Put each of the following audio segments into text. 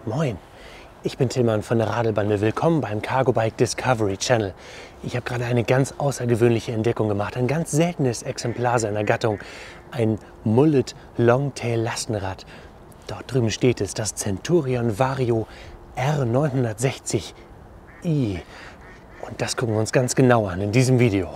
Moin, ich bin Tillmann von der Radelbande. Willkommen beim Cargo Bike Discovery Channel. Ich habe gerade eine ganz außergewöhnliche Entdeckung gemacht. Ein ganz seltenes Exemplar seiner Gattung. Ein Mullet Longtail Lastenrad. Dort drüben steht es, das Centurion Vario R960i. Und das gucken wir uns ganz genau an in diesem Video.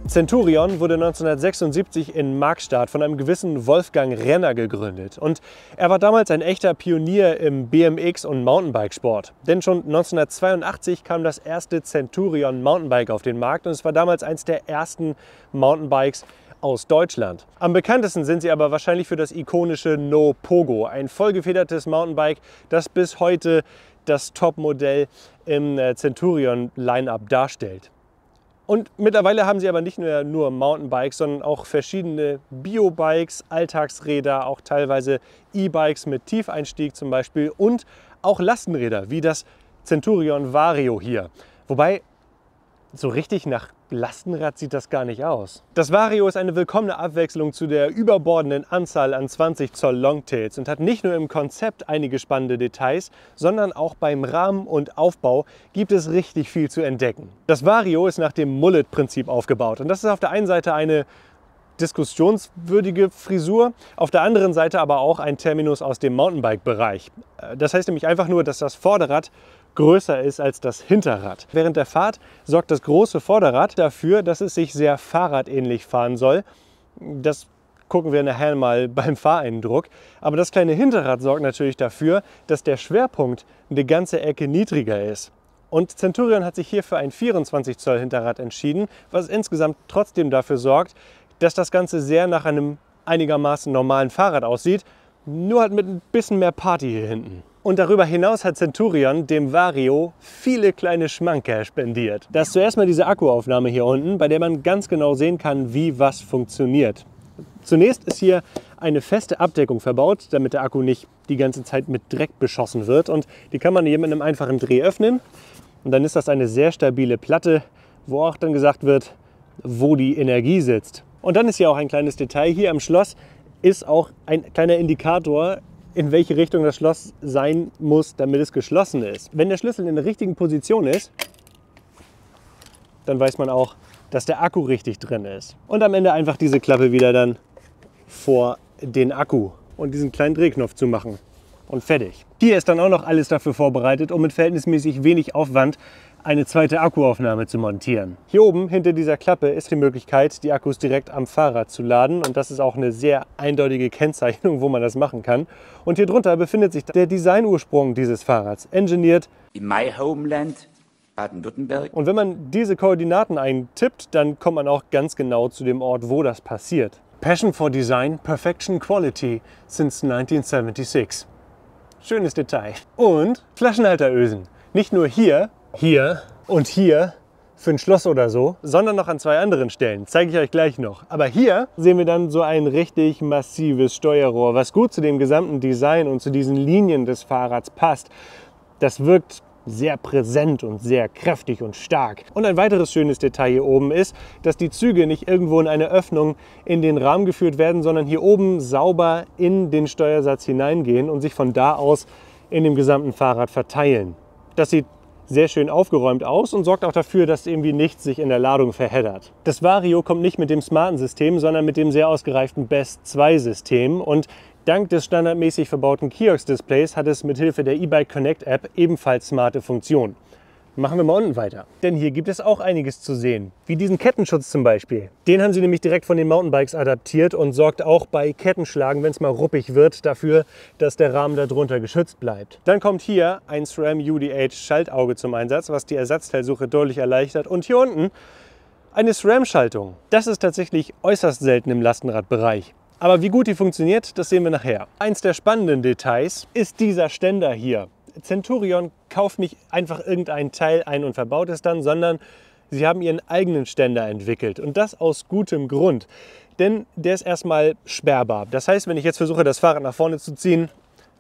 Centurion wurde 1976 in Markstadt von einem gewissen Wolfgang Renner gegründet. Und er war damals ein echter Pionier im BMX- und Mountainbikesport. Denn schon 1982 kam das erste Centurion Mountainbike auf den Markt und es war damals eines der ersten Mountainbikes aus Deutschland. Am bekanntesten sind sie aber wahrscheinlich für das ikonische No Pogo, ein vollgefedertes Mountainbike, das bis heute das Topmodell im Centurion-Line-Up darstellt. Und mittlerweile haben sie aber nicht nur Mountainbikes, sondern auch verschiedene Biobikes, Alltagsräder, auch teilweise E-Bikes mit Tiefeinstieg zum Beispiel und auch Lastenräder, wie das Centurion Vario hier. Wobei, so richtig nach Lastenrad sieht das gar nicht aus. Das Vario ist eine willkommene Abwechslung zu der überbordenden Anzahl an 20 Zoll Longtails und hat nicht nur im Konzept einige spannende Details, sondern auch beim Rahmen und Aufbau gibt es richtig viel zu entdecken. Das Vario ist nach dem Mullet-Prinzip aufgebaut und das ist auf der einen Seite eine diskussionswürdige Frisur, auf der anderen Seite aber auch ein Terminus aus dem Mountainbike-Bereich. Das heißt nämlich einfach nur, dass das Vorderrad größer ist als das Hinterrad. Während der Fahrt sorgt das große Vorderrad dafür, dass es sich sehr fahrradähnlich fahren soll. Das gucken wir nachher mal beim Fahreindruck. Aber das kleine Hinterrad sorgt natürlich dafür, dass der Schwerpunkt eine ganze Ecke niedriger ist. Und Centurion hat sich hier für ein 24 Zoll Hinterrad entschieden, was insgesamt trotzdem dafür sorgt, dass das Ganze sehr nach einem einigermaßen normalen Fahrrad aussieht, nur halt mit ein bisschen mehr Party hier hinten. Und darüber hinaus hat Centurion dem Vario viele kleine Schmankerl spendiert. Da ist zuerst mal diese Akkuaufnahme hier unten, bei der man ganz genau sehen kann, wie was funktioniert. Zunächst ist hier eine feste Abdeckung verbaut, damit der Akku nicht die ganze Zeit mit Dreck beschossen wird. Und die kann man hier mit einem einfachen Dreh öffnen. Und dann ist das eine sehr stabile Platte, wo auch dann gesagt wird, wo die Energie sitzt. Und dann ist hier auch ein kleines Detail. Hier am Schloss ist auch ein kleiner Indikator, in welche Richtung das Schloss sein muss, damit es geschlossen ist. Wenn der Schlüssel in der richtigen Position ist, dann weiß man auch, dass der Akku richtig drin ist. Und am Ende einfach diese Klappe wieder dann vor den Akku und diesen kleinen Drehknopf zu machen. Und fertig. Hier ist dann auch noch alles dafür vorbereitet, um mit verhältnismäßig wenig Aufwand eine zweite Akkuaufnahme zu montieren. Hier oben hinter dieser Klappe ist die Möglichkeit, die Akkus direkt am Fahrrad zu laden und das ist auch eine sehr eindeutige Kennzeichnung, wo man das machen kann. Und hier drunter befindet sich der Designursprung dieses Fahrrads, engineert in my homeland Baden-Württemberg. Und wenn man diese Koordinaten eintippt, dann kommt man auch ganz genau zu dem Ort, wo das passiert. Passion for Design, Perfection Quality since 1976. Schönes Detail. Und Flaschenhalterösen. Nicht nur hier und hier für ein Schloss oder so, sondern noch an zwei anderen Stellen. Zeige ich euch gleich noch. Aber hier sehen wir dann so ein richtig massives Steuerrohr, was gut zu dem gesamten Design und zu diesen Linien des Fahrrads passt. Das wirkt sehr präsent und sehr kräftig und stark. Und ein weiteres schönes Detail hier oben ist, dass die Züge nicht irgendwo in eine Öffnung in den Rahmen geführt werden, sondern hier oben sauber in den Steuersatz hineingehen und sich von da aus in dem gesamten Fahrrad verteilen. Das sieht sehr schön aufgeräumt aus und sorgt auch dafür, dass irgendwie nichts sich in der Ladung verheddert. Das Vario kommt nicht mit dem smarten System, sondern mit dem sehr ausgereiften BEST 2 System und dank des standardmäßig verbauten Kiox-Displays hat es mithilfe der eBike Connect App ebenfalls smarte Funktionen. Machen wir mal unten weiter. Denn hier gibt es auch einiges zu sehen, wie diesen Kettenschutz zum Beispiel. Den haben sie nämlich direkt von den Mountainbikes adaptiert und sorgt auch bei Kettenschlagen, wenn es mal ruppig wird, dafür, dass der Rahmen darunter geschützt bleibt. Dann kommt hier ein SRAM UD8 Schaltauge zum Einsatz, was die Ersatzteilsuche deutlich erleichtert. Und hier unten eine SRAM-Schaltung. Das ist tatsächlich äußerst selten im Lastenradbereich. Aber wie gut die funktioniert, das sehen wir nachher. Eins der spannenden Details ist dieser Ständer hier. Centurion kauft nicht einfach irgendein Teil ein und verbaut es dann, sondern sie haben ihren eigenen Ständer entwickelt. Und das aus gutem Grund, denn der ist erstmal sperrbar. Das heißt, wenn ich jetzt versuche, das Fahrrad nach vorne zu ziehen,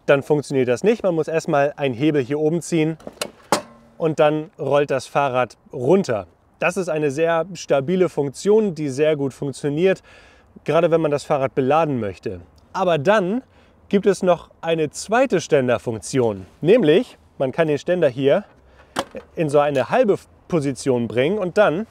dann funktioniert das nicht. Man muss erstmal einen Hebel hier oben ziehen und dann rollt das Fahrrad runter. Das ist eine sehr stabile Funktion, die sehr gut funktioniert, gerade wenn man das Fahrrad beladen möchte. Aber dann gibt es noch eine zweite Ständerfunktion, nämlich man kann den Ständer hier in so eine halbe Position bringen und dann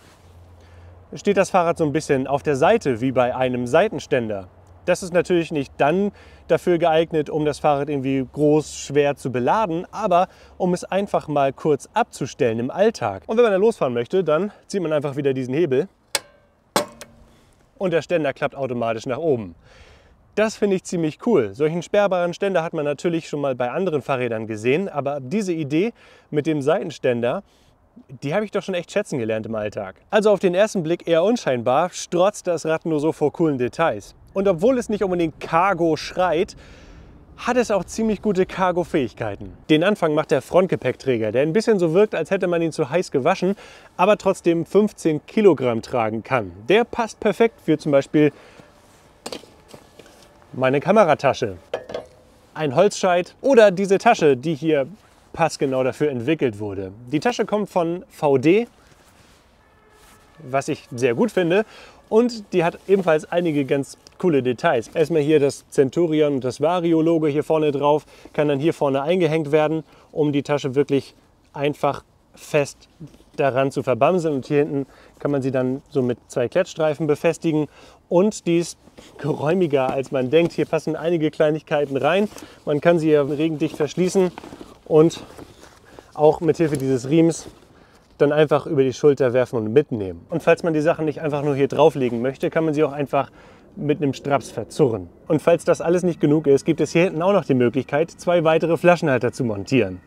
steht das Fahrrad so ein bisschen auf der Seite wie bei einem Seitenständer. Das ist natürlich nicht dann dafür geeignet, um das Fahrrad irgendwie groß, schwer zu beladen, aber um es einfach mal kurz abzustellen im Alltag. Und wenn man dann losfahren möchte, dann zieht man einfach wieder diesen Hebel und der Ständer klappt automatisch nach oben. Das finde ich ziemlich cool. Solchen sperrbaren Ständer hat man natürlich schon mal bei anderen Fahrrädern gesehen, aber diese Idee mit dem Seitenständer, die habe ich doch schon echt schätzen gelernt im Alltag. Also auf den ersten Blick eher unscheinbar, strotzt das Rad nur so vor coolen Details. Und obwohl es nicht unbedingt Cargo schreit, hat es auch ziemlich gute Cargo-Fähigkeiten. Den Anfang macht der Frontgepäckträger, der ein bisschen so wirkt, als hätte man ihn zu heiß gewaschen, aber trotzdem 15 Kilogramm tragen kann. Der passt perfekt für zum Beispiel meine Kameratasche, ein Holzscheit oder diese Tasche, die hier passgenau dafür entwickelt wurde. Die Tasche kommt von VD, was ich sehr gut finde, und die hat ebenfalls einige ganz coole Details. Erstmal hier das Centurion und das Vario-Logo hier vorne drauf, kann dann hier vorne eingehängt werden, um die Tasche wirklich einfach fest daran zu verbamseln. Und hier hinten kann man sie dann so mit 2 Klettstreifen befestigen. Und die ist geräumiger, als man denkt. Hier passen einige Kleinigkeiten rein. Man kann sie ja regendicht verschließen und auch mit Hilfe dieses Riemens dann einfach über die Schulter werfen und mitnehmen. Und falls man die Sachen nicht einfach nur hier drauflegen möchte, kann man sie auch einfach mit einem Straps verzurren. Und falls das alles nicht genug ist, gibt es hier hinten auch noch die Möglichkeit, 2 weitere Flaschenhalter zu montieren.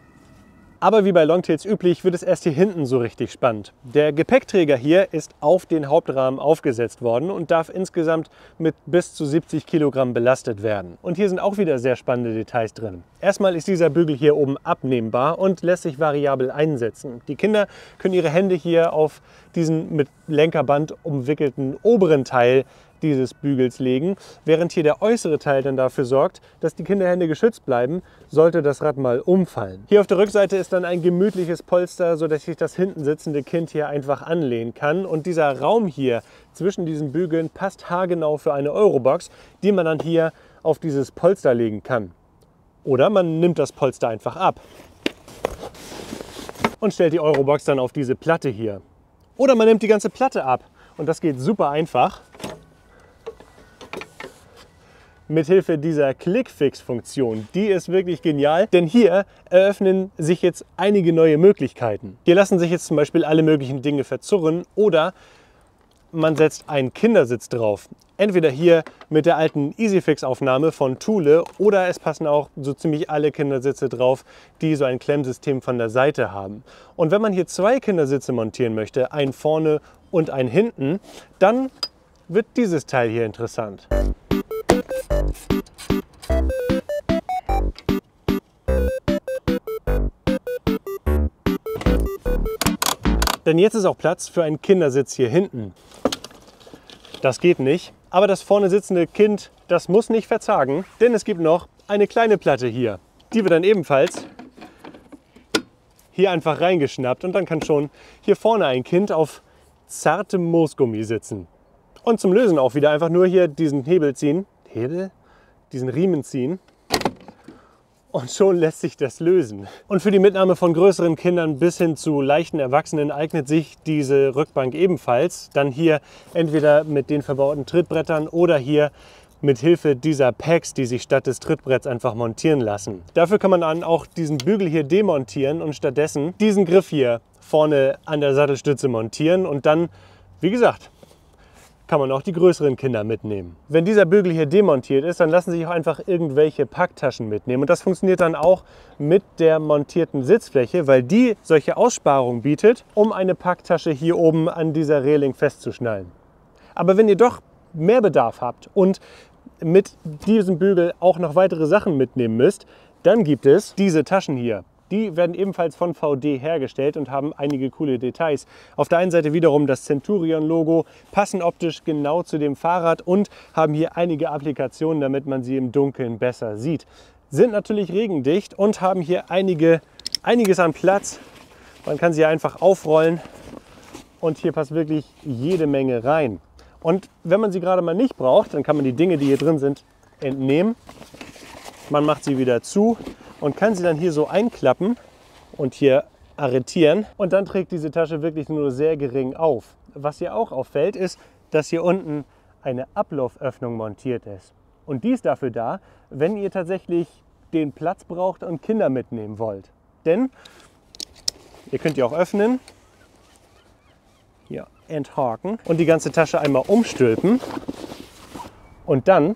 Aber wie bei Longtails üblich, wird es erst hier hinten so richtig spannend. Der Gepäckträger hier ist auf den Hauptrahmen aufgesetzt worden und darf insgesamt mit bis zu 70 Kilogramm belastet werden. Und hier sind auch wieder sehr spannende Details drin. Erstmal ist dieser Bügel hier oben abnehmbar und lässt sich variabel einsetzen. Die Kinder können ihre Hände hier auf diesen mit Lenkerband umwickelten oberen Teil dieses Bügels legen, während hier der äußere Teil dann dafür sorgt, dass die Kinderhände geschützt bleiben, sollte das Rad mal umfallen. Hier auf der Rückseite ist dann ein gemütliches Polster, sodass sich das hinten sitzende Kind hier einfach anlehnen kann. Und dieser Raum hier zwischen diesen Bügeln passt haargenau für eine Eurobox, die man dann hier auf dieses Polster legen kann. Oder man nimmt das Polster einfach ab und stellt die Eurobox dann auf diese Platte hier. Oder man nimmt die ganze Platte ab und das geht super einfach. Mithilfe dieser Click-Fix-Funktion. Die ist wirklich genial, denn hier eröffnen sich jetzt einige neue Möglichkeiten. Hier lassen sich jetzt zum Beispiel alle möglichen Dinge verzurren oder man setzt einen Kindersitz drauf. Entweder hier mit der alten EasyFix-Aufnahme von Thule oder es passen auch so ziemlich alle Kindersitze drauf, die so ein Klemmsystem von der Seite haben. Und wenn man hier 2 Kindersitze montieren möchte, einen vorne und einen hinten, dann wird dieses Teil hier interessant. Denn jetzt ist auch Platz für einen Kindersitz hier hinten. Das geht nicht, aber das vorne sitzende Kind, das muss nicht verzagen, denn es gibt noch eine kleine Platte hier. Die wird dann ebenfalls hier einfach reingeschnappt und dann kann schon hier vorne ein Kind auf zartem Moosgummi sitzen. Und zum Lösen auch wieder einfach nur hier diesen Hebel ziehen, diesen Riemen ziehen und schon lässt sich das lösen. Und für die Mitnahme von größeren Kindern bis hin zu leichten Erwachsenen eignet sich diese Rückbank ebenfalls. Dann hier entweder mit den verbauten Trittbrettern oder hier mit Hilfe dieser Packs, die sich statt des Trittbretts einfach montieren lassen. Dafür kann man dann auch diesen Bügel hier demontieren und stattdessen diesen Griff hier vorne an der Sattelstütze montieren und dann, wie gesagt, kann man auch die größeren Kinder mitnehmen. Wenn dieser Bügel hier demontiert ist, dann lassen sich auch einfach irgendwelche Packtaschen mitnehmen. Und das funktioniert dann auch mit der montierten Sitzfläche, weil die solche Aussparungen bietet, um eine Packtasche hier oben an dieser Reling festzuschnallen. Aber wenn ihr doch mehr Bedarf habt und mit diesem Bügel auch noch weitere Sachen mitnehmen müsst, dann gibt es diese Taschen hier. Die werden ebenfalls von VD hergestellt und haben einige coole Details. Auf der einen Seite wiederum das Centurion-Logo, passen optisch genau zu dem Fahrrad und haben hier einige Applikationen, damit man sie im Dunkeln besser sieht. Sind natürlich regendicht und haben hier einiges an Platz. Man kann sie einfach aufrollen und hier passt wirklich jede Menge rein. Und wenn man sie gerade mal nicht braucht, dann kann man die Dinge, die hier drin sind, entnehmen. Man macht sie wieder zu und kann sie dann hier so einklappen und hier arretieren. Und dann trägt diese Tasche wirklich nur sehr gering auf. Was hier auch auffällt, ist, dass hier unten eine Ablauföffnung montiert ist. Und die ist dafür da, wenn ihr tatsächlich den Platz braucht und Kinder mitnehmen wollt. Denn ihr könnt die auch öffnen, hier enthaken und die ganze Tasche einmal umstülpen und dann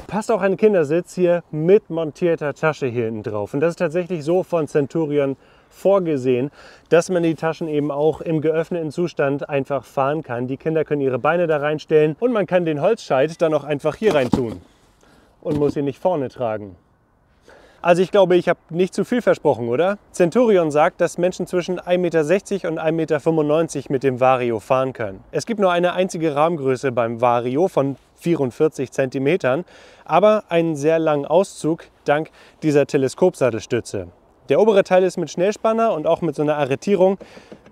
passt auch ein Kindersitz hier mit montierter Tasche hier hinten drauf. Und das ist tatsächlich so von Centurion vorgesehen, dass man die Taschen eben auch im geöffneten Zustand einfach fahren kann. Die Kinder können ihre Beine da reinstellen und man kann den Holzscheit dann auch einfach hier rein tun und muss ihn nicht vorne tragen. Also ich glaube, ich habe nicht zu viel versprochen, oder? Centurion sagt, dass Menschen zwischen 1,60 m und 1,95 m mit dem Vario fahren können. Es gibt nur eine einzige Rahmengröße beim Vario von 44 cm, aber einen sehr langen Auszug dank dieser Teleskopsattelstütze. Der obere Teil ist mit Schnellspanner und auch mit so einer Arretierung,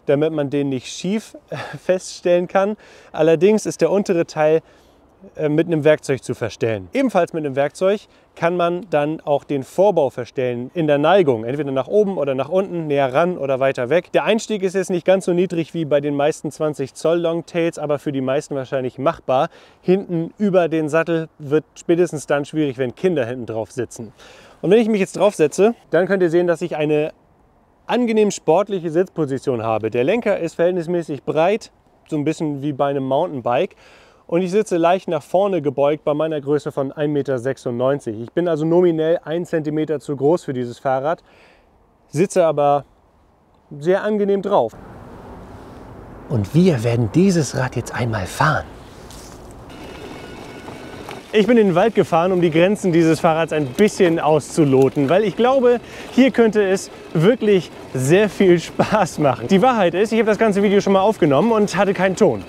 damit man den nicht schief feststellen kann. Allerdings ist der untere Teil mit einem Werkzeug zu verstellen. Ebenfalls mit einem Werkzeug kann man dann auch den Vorbau verstellen in der Neigung, entweder nach oben oder nach unten, näher ran oder weiter weg. Der Einstieg ist jetzt nicht ganz so niedrig wie bei den meisten 20 Zoll Longtails, aber für die meisten wahrscheinlich machbar. Hinten über den Sattel wird spätestens dann schwierig, wenn Kinder hinten drauf sitzen. Und wenn ich mich jetzt drauf setze, dann könnt ihr sehen, dass ich eine angenehm sportliche Sitzposition habe. Der Lenker ist verhältnismäßig breit, so ein bisschen wie bei einem Mountainbike. Und ich sitze leicht nach vorne gebeugt bei meiner Größe von 1,96 m. Ich bin also nominell 1 cm zu groß für dieses Fahrrad, sitze aber sehr angenehm drauf. Und wir werden dieses Rad jetzt einmal fahren. Ich bin in den Wald gefahren, um die Grenzen dieses Fahrrads ein bisschen auszuloten, weil ich glaube, hier könnte es wirklich sehr viel Spaß machen. Die Wahrheit ist, ich habe das ganze Video schon mal aufgenommen und hatte keinen Ton.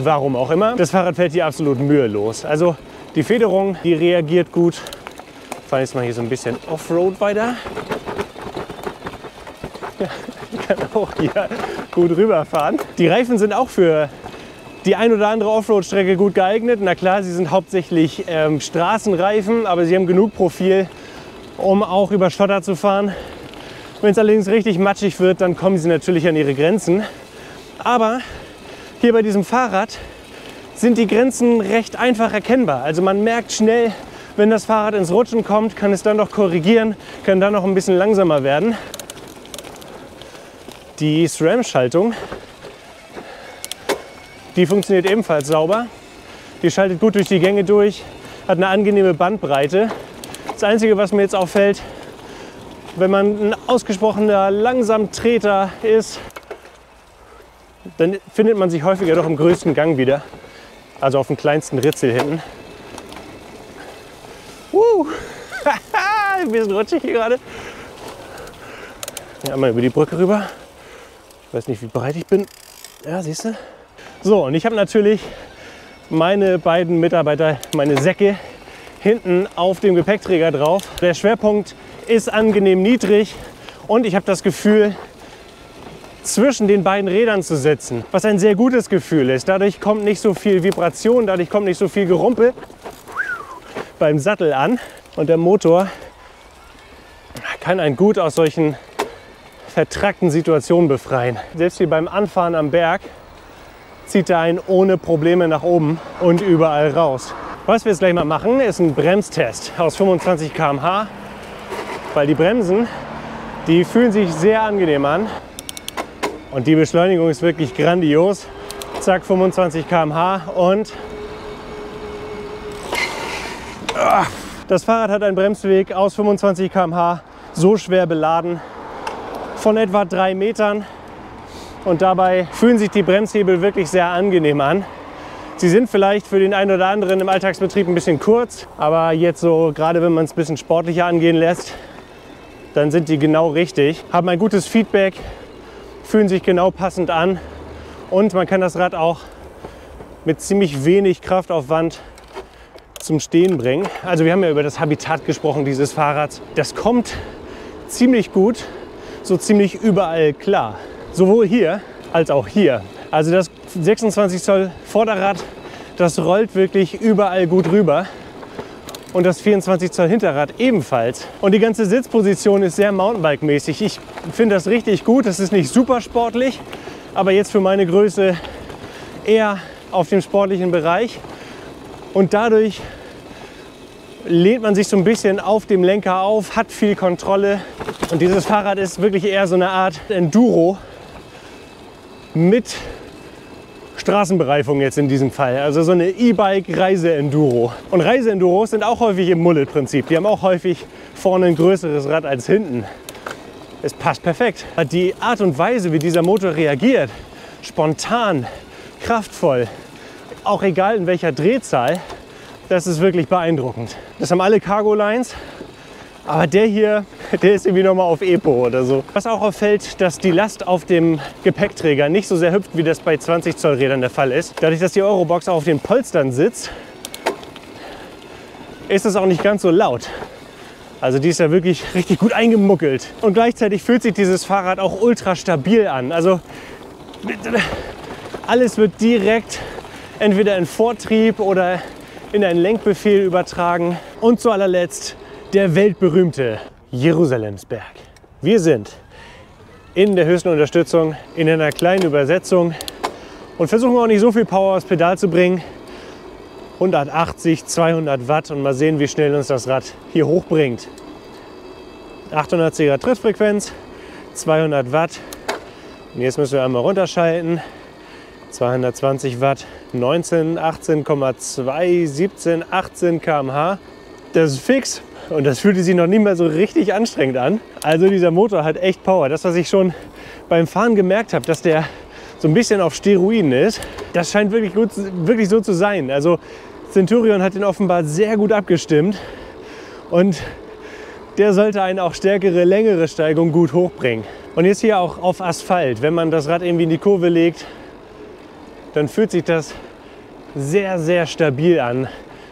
Warum auch immer. Das Fahrrad fährt hier absolut mühelos. Also die Federung, die reagiert gut. Ich fahre jetzt mal hier so ein bisschen Offroad weiter. Ja, ich kann auch hier gut rüberfahren. Die Reifen sind auch für die ein oder andere Offroad-Strecke gut geeignet. Na klar, sie sind hauptsächlich Straßenreifen, aber sie haben genug Profil, um auch über Schotter zu fahren. Wenn es allerdings richtig matschig wird, dann kommen sie natürlich an ihre Grenzen. Aber hier bei diesem Fahrrad sind die Grenzen recht einfach erkennbar. Also man merkt schnell, wenn das Fahrrad ins Rutschen kommt, kann es dann noch korrigieren, kann dann noch ein bisschen langsamer werden. Die SRAM-Schaltung, die funktioniert ebenfalls sauber. Die schaltet gut durch die Gänge durch, hat eine angenehme Bandbreite. Das Einzige, was mir jetzt auffällt, wenn man ein ausgesprochener Langsamtreter ist, dann findet man sich häufiger doch im größten Gang wieder, also auf dem kleinsten Ritzel hinten. Ein bisschen rutschig hier gerade. Ja, einmal über die Brücke rüber. Ich weiß nicht, wie breit ich bin. Ja, siehst du? So, und ich habe natürlich meine beiden Mitarbeiter, meine Säcke, hinten auf dem Gepäckträger drauf. Der Schwerpunkt ist angenehm niedrig und ich habe das Gefühl, zwischen den beiden Rädern zu sitzen, was ein sehr gutes Gefühl ist. Dadurch kommt nicht so viel Vibration, dadurch kommt nicht so viel Gerumpel. beim Sattel an und der Motor kann einen gut aus solchen vertrackten Situationen befreien. Selbst hier beim Anfahren am Berg zieht er einen ohne Probleme nach oben und überall raus. Was wir jetzt gleich mal machen, ist ein Bremstest aus 25 km/h, weil die Bremsen, die fühlen sich sehr angenehm an und die Beschleunigung ist wirklich grandios. Zack, 25 km/h und das Fahrrad hat einen Bremsweg aus 25 km/h, so schwer beladen, von etwa 3 Metern. Und dabei fühlen sich die Bremshebel wirklich sehr angenehm an. Sie sind vielleicht für den einen oder anderen im Alltagsbetrieb ein bisschen kurz, aber jetzt so, gerade wenn man es ein bisschen sportlicher angehen lässt, dann sind die genau richtig. Haben ein gutes Feedback, fühlen sich genau passend an und man kann das Rad auch mit ziemlich wenig Kraftaufwand zum Stehen bringen. Also wir haben ja über das Habitat gesprochen dieses Fahrrads. Das kommt ziemlich gut, so ziemlich überall klar. Sowohl hier als auch hier. Also das 26 Zoll Vorderrad, das rollt wirklich überall gut rüber. Und das 24 Zoll Hinterrad ebenfalls. Und die ganze Sitzposition ist sehr Mountainbike-mäßig. Ich finde das richtig gut. Das ist nicht super sportlich, aber jetzt für meine Größe eher auf dem sportlichen Bereich. Und dadurch lehnt man sich so ein bisschen auf dem Lenker auf, hat viel Kontrolle. Und dieses Fahrrad ist wirklich eher so eine Art Enduro mit Straßenbereifung jetzt in diesem Fall. Also so eine E-Bike-Reise-Enduro. Und Reise-Enduros sind auch häufig im Mullet-Prinzip. Die haben auch häufig vorne ein größeres Rad als hinten. Es passt perfekt. Die Art und Weise, wie dieser Motor reagiert, spontan, kraftvoll, auch egal in welcher Drehzahl, das ist wirklich beeindruckend. Das haben alle Cargo-Lines, aber der hier, der ist irgendwie nochmal auf Epo oder so. Was auch auffällt, dass die Last auf dem Gepäckträger nicht so sehr hüpft, wie das bei 20 Zoll Rädern der Fall ist. Dadurch, dass die Eurobox auch auf den Polstern sitzt, ist es auch nicht ganz so laut. Also die ist ja wirklich richtig gut eingemuckelt. Und gleichzeitig fühlt sich dieses Fahrrad auch ultra stabil an. Also alles wird direkt entweder in Vortrieb oder in einen Lenkbefehl übertragen. Und zu allerletzt der weltberühmte Jerusalemsberg. Wir sind in der höchsten Unterstützung, in einer kleinen Übersetzung und versuchen auch nicht so viel Power aufs Pedal zu bringen. 180, 200 Watt und mal sehen, wie schnell uns das Rad hier hochbringt. 810er Trittfrequenz, 200 Watt. Und jetzt müssen wir einmal runterschalten. 220 Watt, 19, 18,2, 17, 18 km/h. Das ist fix und das fühlte sich noch nie mehr so richtig anstrengend an. Also dieser Motor hat echt Power. Das, was ich schon beim Fahren gemerkt habe, dass der so ein bisschen auf Steroiden ist, das scheint wirklich so zu sein. Also Centurion hat ihn offenbar sehr gut abgestimmt und der sollte einen auch stärkere, längere Steigung gut hochbringen. Und jetzt hier auch auf Asphalt, wenn man das Rad irgendwie in die Kurve legt, dann fühlt sich das sehr, sehr stabil an.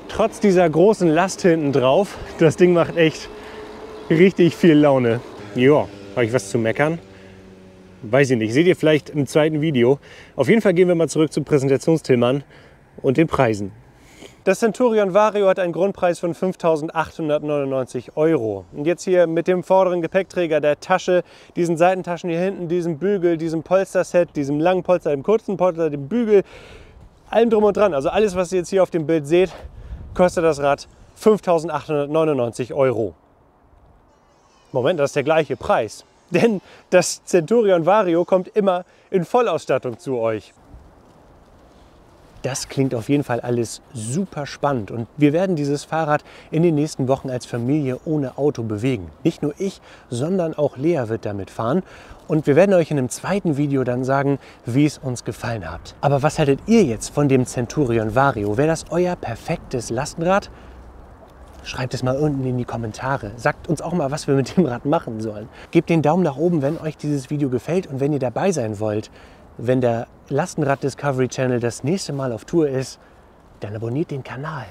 Trotz dieser großen Last hinten drauf, das Ding macht echt richtig viel Laune. Ja, habe ich was zu meckern? Weiß ich nicht. Seht ihr vielleicht im zweiten Video. Auf jeden Fall gehen wir mal zurück zum Präsentationsthema und den Preisen. Das Centurion Vario hat einen Grundpreis von 5.899 €. Und jetzt hier mit dem vorderen Gepäckträger, der Tasche, diesen Seitentaschen hier hinten, diesem Bügel, diesem Polsterset, diesem langen Polster, dem kurzen Polster, dem Bügel, allem drum und dran. Also alles, was ihr jetzt hier auf dem Bild seht, kostet das Rad 5.899 €. Moment, das ist der gleiche Preis. Denn das Centurion Vario kommt immer in Vollausstattung zu euch. Das klingt auf jeden Fall alles super spannend und wir werden dieses Fahrrad in den nächsten Wochen als Familie ohne Auto bewegen. Nicht nur ich, sondern auch Lea wird damit fahren und wir werden euch in einem zweiten Video dann sagen, wie es uns gefallen hat. Aber was haltet ihr jetzt von dem Centurion Vario? Wäre das euer perfektes Lastenrad? Schreibt es mal unten in die Kommentare. Sagt uns auch mal, was wir mit dem Rad machen sollen. Gebt den Daumen nach oben, wenn euch dieses Video gefällt und wenn ihr dabei sein wollt, wenn der Lastenrad Discovery Channel das nächste Mal auf Tour ist, dann abonniert den Kanal.